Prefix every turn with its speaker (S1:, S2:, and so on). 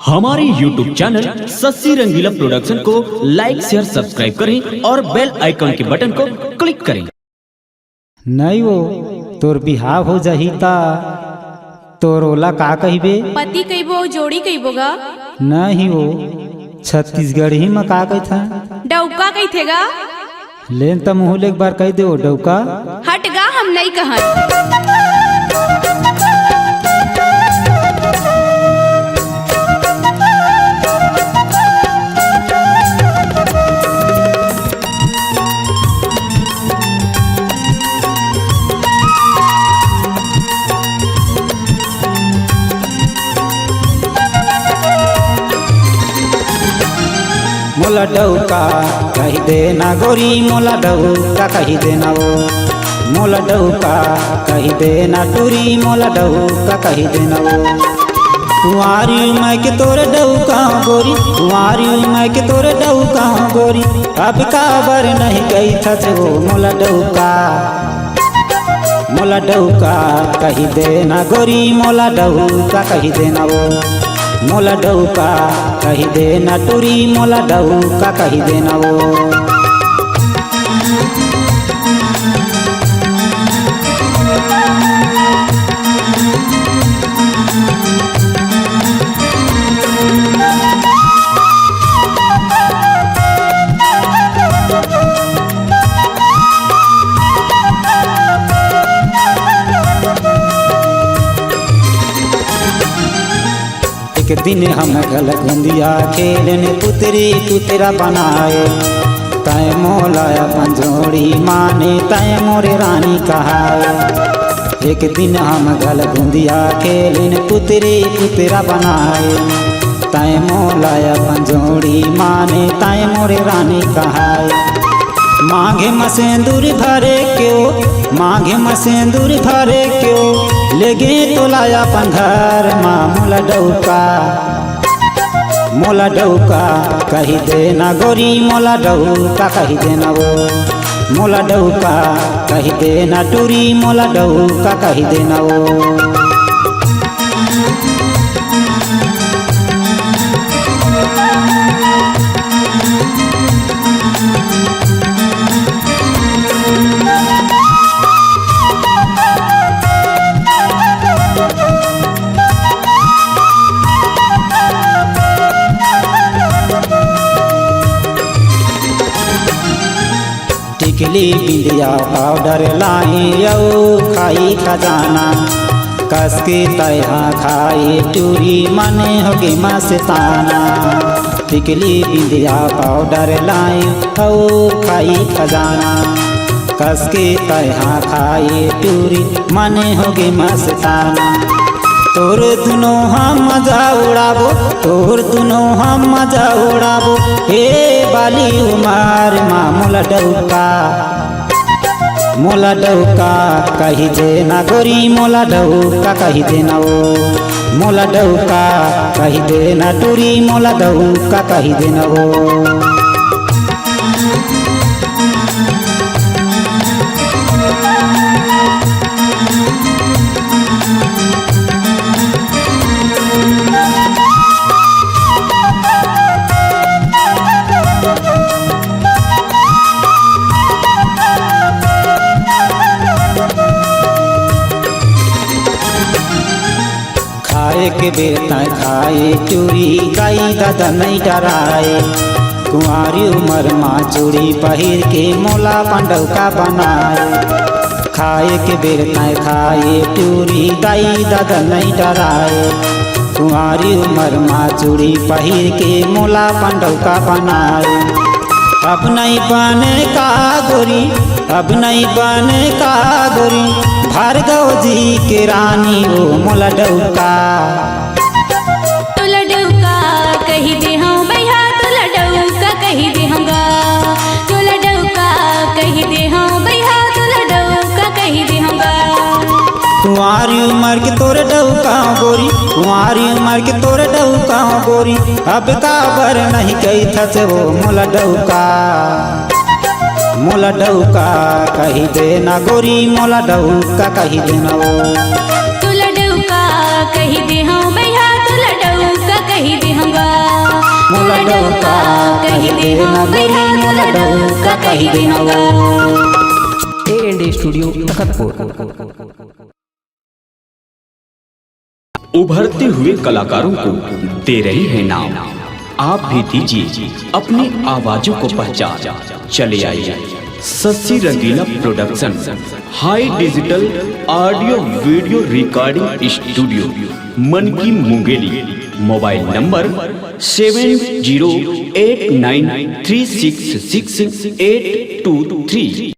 S1: हमारे YouTube channel Shashi रंगीला production को लाइक share subscribe करें और बेल आइकन के बटन को क्लिक करें।
S2: नहीं वो तोर बिहाव हो जाही ता तोर ओला का कहिबे?
S3: पति कहिबो जोड़ी कहिबो गा?
S2: नहीं वो छत्तीसगढ़ी में का कहता?
S3: डौका कहिथेगा?
S2: लेन त मुँह एक बार कह दे डौका।
S3: हट गा, हम नहीं कहत।
S2: मोला डौका कही देना गोरी, मोला डौका कही देना वो, मोला डौका कही देना टूरी, मोला डौका कही देना वो। कुंवारी मैं के तोरे डौका गोरी, कुंवारी मैं के तोरे डौका गोरी, अब काबर नहीं कही था वो मोला डौका, मोला डौका कही देना गोरी, मोला डौका कही देना वो, मोला डौका कही देना टूरी, मोला डौका कही देना वो। एक दिन हम गल गुंदिया खेलने पुतरी पुतरा बनाए, तय मोलाया पंजोड़ी माने तय मोरे रानी कहाए। एक दिन हम गल गुंदिया खेलने पुतरी पुतरा बनाए, तय मोलाया पंजोड़ी माने तय मोरे रानी कहाए। मांगे मसेंदूर भरे क्यों, मांगे मसेंदूर भरे क्यों, लेगे तो लाया अपन घर माँ मोला डौका, मोला डौका कही देना गोरी, मोला डौका कही देना वो, मोला डौका कही देना टूरी, मोला डौका कही देना वो। टिकली बिंदिया पाउडर लाई यऊ खाई खजाना, कस के तया खाई टूरी मने होगी मस्ताना। टिकली बिंदिया पाउडर लाई यऊ खाई खजाना, कस के तया खाई टूरी मने होगी मस्ताना। तोर दुनो हम मजा उड़ाबो, तोर दुनो हम मजा उड़ाबो, हे बाली उमार माँ मोला डौका, मोला डौका कही देना गोरी, मोला डौका कही देना वो, मोला डौका कही देना टूरी, मोला डौका कही देना वो। खाए के बेटा खाए चूड़ी गाई दादा नहीं डराए, कुंवारी उमर माँ चूड़ी पहिर के मोला पंडौका बनाए। खाए के बेटा खाए चूड़ी गाई दादा नहीं डराए, कुंवारी उमर माँ चूड़ी पहिर के मोला पंडौका बनाए। अब नहीं बने का गोरी, अब नहीं बने का गोरी, भार्गव जी के रानी वो मोला डौका,
S3: तुला डौका कही दे हम भैया, तुला डौका कही दे हम गा, तुला डौका कही दे हम भैया, तुला डौका कही दे हम गा।
S2: कुंवारी उमर के तोरे डौका गोरी, कुंवारी उमर के तोरे डौका गोरी, अब काबर नहीं कही था से वो मोला डौका, मोला डौका कही देना गोरी, मोला डौका कही देना वो।
S3: तुला डौका कही दे हम भैया, तुला डौका कही दे हम डौका कही दे हम भैया तोला डौका कही दे हम
S4: A&A स्टूडियो तखतपुर।
S1: उभरते हुए कलाकारों को दे रही है नाम, आप भी दीजिए अपनी आवाजों को पहचान। चले आइए Shashi Rangeela production high digital audio video recording studio Manki Mungeli. Mobile number 7089366823।